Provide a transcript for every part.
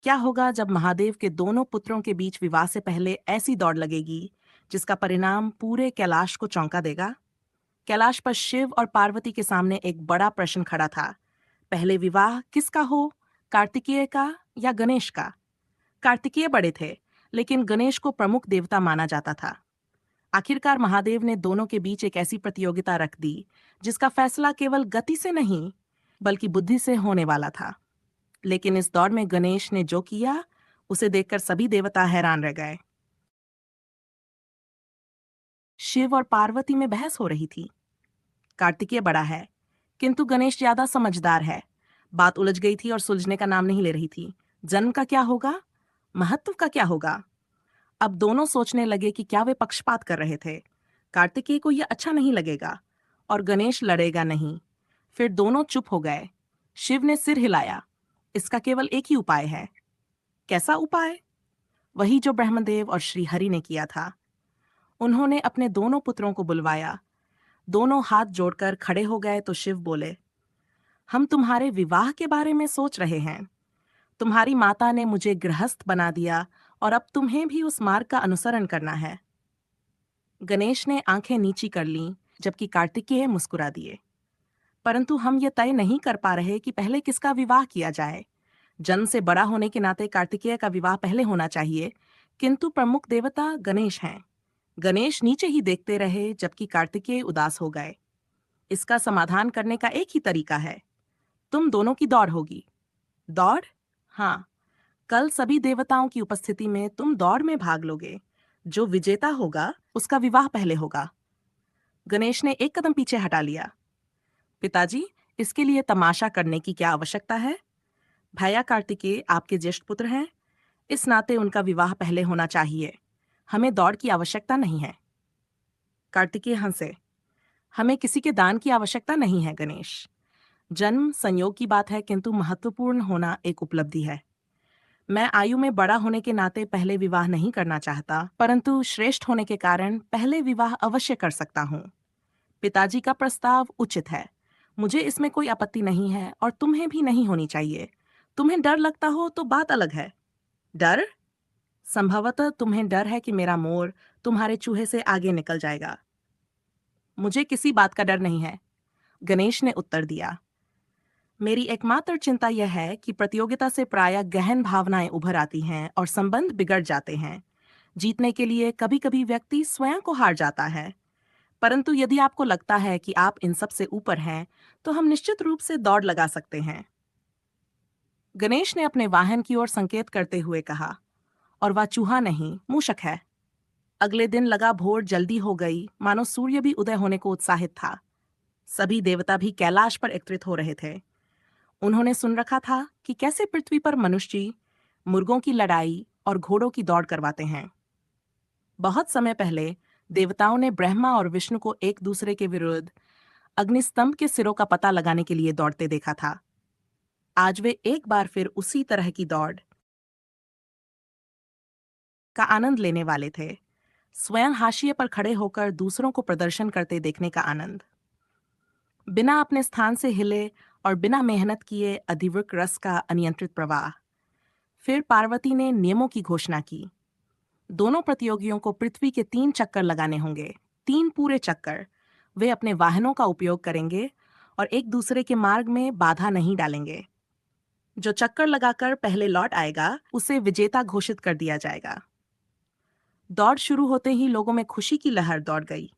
क्या होगा जब महादेव के दोनों पुत्रों के बीच विवाह से पहले ऐसी दौड़ लगेगी जिसका परिणाम पूरे कैलाश को चौंका देगा? कैलाश पर शिव और पार्वती के सामने एक बड़ा प्रश्न खड़ा था। पहले विवाह किसका हो, कार्तिकेय का या गणेश का? कार्तिकेय बड़े थे, लेकिन गणेश को प्रमुख देवता माना जाता था। आखिरकार महादेव ने दोनों के बीच एक ऐसी प्रतियोगिता रख दी जिसका फैसला केवल गति से नहीं, बल्कि बुद्धि से होने वाला था। लेकिन इस दौड़ में गणेश ने जो किया, उसे देखकर सभी देवता हैरान रह गए। शिव और पार्वती में बहस हो रही थी। कार्तिकेय बड़ा है, किंतु गणेश ज्यादा समझदार है। बात उलझ गई थी और सुलझने का नाम नहीं ले रही थी। जन्म का क्या होगा, महत्व का क्या होगा? अब दोनों सोचने लगे कि क्या वे पक्षपात कर रहे थे। कार्तिकेय को यह अच्छा नहीं लगेगा और गणेश लड़ेगा नहीं। फिर दोनों चुप हो गए। शिव ने सिर हिलाया। इसका केवल एक ही उपाय है। कैसा उपाय? वही जो ब्रह्मदेव और श्री हरि ने किया था। उन्होंने अपने दोनों पुत्रों को बुलवाया। दोनों हाथ जोड़कर खड़े हो गए तो शिव बोले, हम तुम्हारे विवाह के बारे में सोच रहे हैं। तुम्हारी माता ने मुझे गृहस्थ बना दिया और अब तुम्हें भी उस मार्ग का अनुसरण करना है। गणेश ने आंखें नीची कर लीं, जबकि कार्तिकेय मुस्कुरा दिए। परंतु हम ये तय नहीं कर पा रहे कि पहले किसका विवाह किया जाए। जन्म से बड़ा होने के नाते कार्तिकेय का विवाह पहले होना चाहिए, किंतु प्रमुख देवता गणेश हैं। गणेश नीचे ही देखते रहे जबकि कार्तिकेय उदास हो गए। इसका समाधान करने का एक ही तरीका है। तुम दोनों की दौड़ होगी। दौड़? हाँ, कल सभी देवताओं की उपस्थिति में तुम दौड़ में भाग लोगे। जो विजेता होगा उसका विवाह पहले होगा। गणेश ने एक कदम पीछे हटा लिया। पिताजी, इसके लिए तमाशा करने की क्या आवश्यकता है? भैया कार्तिकेय आपके ज्येष्ठ पुत्र हैं। इस नाते उनका विवाह पहले होना चाहिए। हमें दौड़ की आवश्यकता नहीं है। कार्तिकेय हंसे। हमें किसी के दान की आवश्यकता नहीं है गणेश। जन्म संयोग की बात है, किंतु महत्वपूर्ण होना एक उपलब्धि है। मैं आयु में बड़ा होने के नाते पहले विवाह नहीं करना चाहता, परंतु श्रेष्ठ होने के कारण पहले विवाह अवश्य कर सकता हूँ। पिताजी का प्रस्ताव उचित है। मुझे इसमें कोई आपत्ति नहीं है और तुम्हें भी नहीं होनी चाहिए। तुम्हें डर लगता हो तो बात अलग है। डर? संभवतः तुम्हें डर है कि मेरा मोर तुम्हारे चूहे से आगे निकल जाएगा। मुझे किसी बात का डर नहीं है, गणेश ने उत्तर दिया। मेरी एकमात्र चिंता यह है कि प्रतियोगिता से प्रायः गहन भावनाएं उभर आती हैं और संबंध बिगड़ जाते हैं। जीतने के लिए कभी कभी व्यक्ति स्वयं को हार जाता है। परंतु यदि आपको लगता है कि आप इन सब से ऊपर हैं, तो हम निश्चित रूप से दौड़ लगा सकते हैं। गणेश ने अपने वाहन की ओर संकेत करते हुए कहा, और वह चूहा नहीं, मूषक है। अगले दिन लगा भोर जल्दी हो गई, मानो सूर्य भी उदय होने को उत्साहित था। सभी देवता भी कैलाश पर एकत्रित हो रहे थे। उन्होंने सुन रखा था कि कैसे पृथ्वी पर मनुष्य मुर्गों की लड़ाई और घोड़ों की दौड़ करवाते हैं। बहुत समय पहले देवताओं ने ब्रह्मा और विष्णु को एक दूसरे के विरुद्ध अग्निस्तंभ के सिरों का पता लगाने के लिए दौड़ते देखा था। आज वे एक बार फिर उसी तरह की दौड़ का आनंद लेने वाले थे। स्वयं हाशिए पर खड़े होकर दूसरों को प्रदर्शन करते देखने का आनंद। बिना अपने स्थान से हिले और बिना मेहनत किए अधिवृक रस का अनियंत्रित प्रवाह। फिर पार्वती ने नियमों की घोषणा की। दोनों प्रतियोगियों को पृथ्वी के 3 चक्कर लगाने होंगे। 3 पूरे चक्कर। वे अपने वाहनों का उपयोग करेंगे और एक दूसरे के मार्ग में बाधा नहीं डालेंगे। जो चक्कर लगाकर पहले लौट आएगा, उसे विजेता घोषित कर दिया जाएगा। दौड़ शुरू होते ही लोगों में खुशी की लहर दौड़ गई।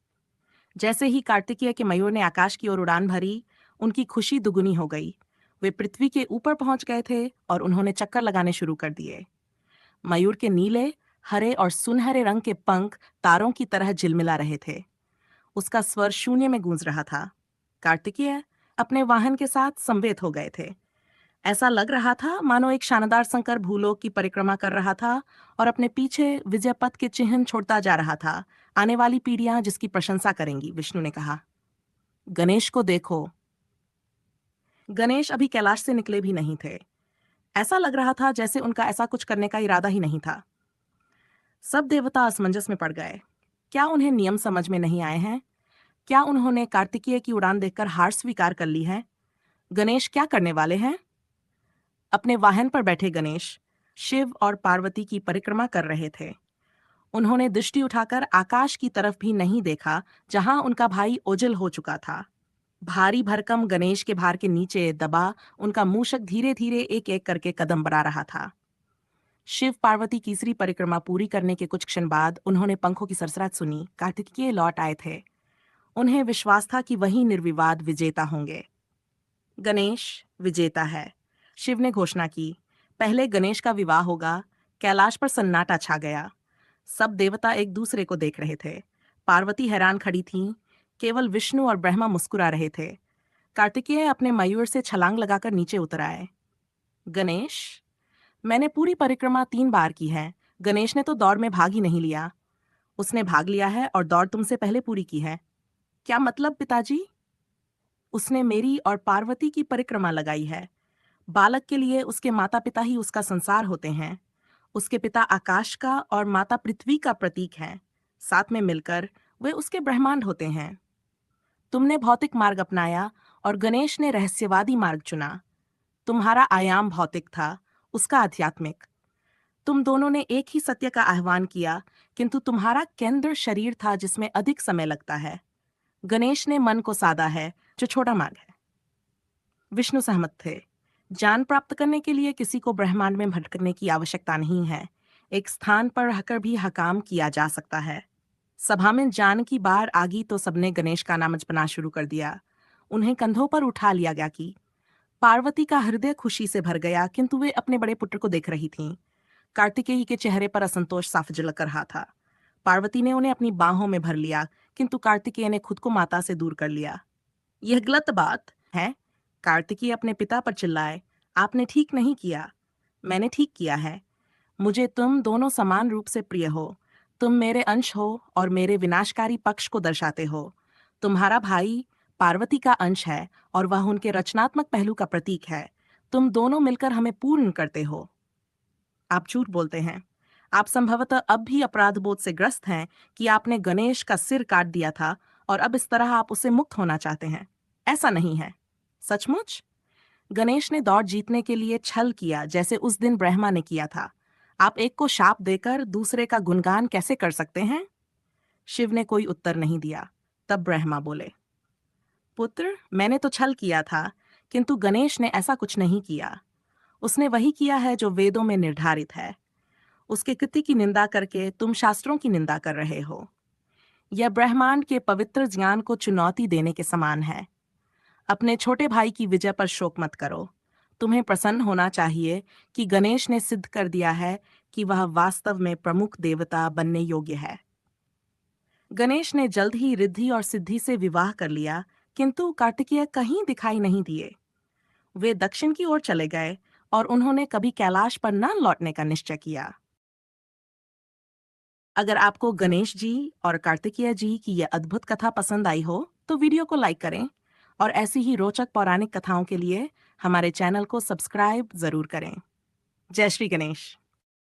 जैसे ही कार्तिकेय के मयूर ने आकाश की ओर उड़ान भरी, उनकी खुशी दुगुनी हो गई। वे पृथ्वी के ऊपर पहुंच गए थे और उन्होंने चक्कर लगाने शुरू कर दिए। मयूर के नीले, हरे और सुनहरे रंग के पंख तारों की तरह झिलमिला रहे थे। उसका स्वर शून्य में गूंज रहा था। कार्तिकेय अपने वाहन के साथ समवेत हो गए थे। ऐसा लग रहा था मानो एक शानदार शंकर भूलोक की परिक्रमा कर रहा था और अपने पीछे विजय पथ के चिन्ह छोड़ता जा रहा था। आने वाली पीढ़ियां जिसकी प्रशंसा करेंगी, विष्णु ने कहा। गणेश को देखो। गणेश अभी कैलाश से निकले भी नहीं थे। ऐसा लग रहा था जैसे उनका ऐसा कुछ करने का इरादा ही नहीं था। सब देवता असमंजस में पड़ गए। क्या उन्हें नियम समझ में नहीं आए हैं? क्या उन्होंने कार्तिकेय की उड़ान देखकर हार स्वीकार कर ली है? गणेश क्या करने वाले हैं? अपने वाहन पर बैठे गणेश, शिव और पार्वती की परिक्रमा कर रहे थे। उन्होंने दृष्टि उठाकर आकाश की तरफ भी नहीं देखा, जहां उनका भाई ओझल हो चुका था। भारी भरकम गणेश के भार के नीचे दबा उनका मूषक धीरे धीरे एक एक करके कदम बढ़ा रहा था। शिव पार्वती तीसरी परिक्रमा पूरी करने के कुछ क्षण बाद उन्होंने पंखों की सरसराहट सुनी। कार्तिकेय लौट आए थे। उन्हें विश्वास था कि वही निर्विवाद विजेता होंगे। गणेश विजेता है, शिव ने घोषणा की। पहले गणेश का विवाह होगा। कैलाश पर सन्नाटा छा गया। सब देवता एक दूसरे को देख रहे थे। पार्वती हैरान खड़ी थीं। केवल विष्णु और ब्रह्मा मुस्कुरा रहे थे। कार्तिकेय अपने मयूर से छलांग लगाकर नीचे उतर आए। गणेश, मैंने पूरी परिक्रमा 3 बार की है। गणेश ने तो दौड़ में भाग ही नहीं लिया। उसने भाग लिया है और दौड़ तुमसे पहले पूरी की है। क्या मतलब पिताजी? उसने मेरी और पार्वती की परिक्रमा लगाई है। बालक के लिए उसके माता पिता ही उसका संसार होते हैं। उसके पिता आकाश का और माता पृथ्वी का प्रतीक हैं। साथ में मिलकर वे उसके ब्रह्मांड होते हैं। तुमने भौतिक मार्ग अपनाया और गणेश ने रहस्यवादी मार्ग चुना। तुम्हारा आयाम भौतिक था, उसका आध्यात्मिक। तुम दोनों ने एक ही सत्य का आह्वान किया, किंतु तुम्हारा केंद्र शरीर था जिसमें अधिक समय लगता है। गणेश ने मन को साधा है, जो छोटा मार्ग है। विष्णु सहमत थे। ज्ञान प्राप्त करने के लिए किसी को ब्रह्मांड में भटकने की आवश्यकता नहीं है। एक स्थान पर रहकर भी हकाम किया जा सकता है। सभा में ज्ञान की बाढ़ आ गई तो सबने गणेश का नाम जपना शुरू कर दिया। उन्हें कंधों पर उठा लिया गया कि पार्वती का हृदय खुशी से भर गया, किंतु वे अपने बड़े पुत्र को देख रही थीं। कार्तिकेय के चेहरे पर असंतोष साफ झलक रहा था। पार्वती ने उन्हें अपनी बाहों में भर लिया, किंतु कार्तिकेय ने खुद को माता से दूर कर लिया। यह गलत बात है। कार्तिकेय अपने पिता पर चिल्लाए। आपने ठीक नहीं किया। मैंने ठीक किया है। मुझे तुम दोनों समान रूप से प्रिय हो। तुम मेरे अंश हो और मेरे विनाशकारी पक्ष को दर्शाते हो। तुम्हारा भाई पार्वती का अंश है और वह उनके रचनात्मक पहलू का प्रतीक है। तुम दोनों मिलकर हमें पूर्ण करते हो। आप झूठ बोलते हैं। आप संभवतः अब भी अपराध बोध से ग्रस्त हैं कि आपने गणेश का सिर काट दिया था और अब इस तरह आप उससे मुक्त होना चाहते हैं। ऐसा नहीं है। सचमुच? गणेश ने दौड़ जीतने के लिए छल किया, जैसे उस दिन ब्रह्मा ने किया था। आप एक को शाप देकर दूसरे का गुणगान कैसे कर सकते हैं? शिव ने कोई उत्तर नहीं दिया। तब ब्रह्मा बोले, पुत्र, मैंने तो छल किया था, किंतु गणेश ने ऐसा कुछ नहीं किया। उसने वही किया है जो वेदों में निर्धारित है। उसके कृत्य की निंदा करके तुम शास्त्रों की निंदा कर रहे हो। यह ब्रह्मांड के पवित्र ज्ञान को चुनौती देने के समान है। अपने छोटे भाई की विजय पर शोक मत करो। तुम्हें प्रसन्न होना चाहिए कि गणेश ने सिद्ध कर दिया है कि वह वास्तव में प्रमुख देवता बनने योग्य है। गणेश ने जल्द ही रिद्धि और सिद्धि से विवाह कर लिया, किंतु कार्तिकेय कहीं दिखाई नहीं दिए। वे दक्षिण की ओर चले गए और उन्होंने कभी कैलाश पर न लौटने का निश्चय किया। अगर आपको गणेश जी और कार्तिकेय जी की यह अद्भुत कथा पसंद आई हो, तो वीडियो को लाइक करें और ऐसी ही रोचक पौराणिक कथाओं के लिए हमारे चैनल को सब्सक्राइब जरूर करें। जय श्री गणेश।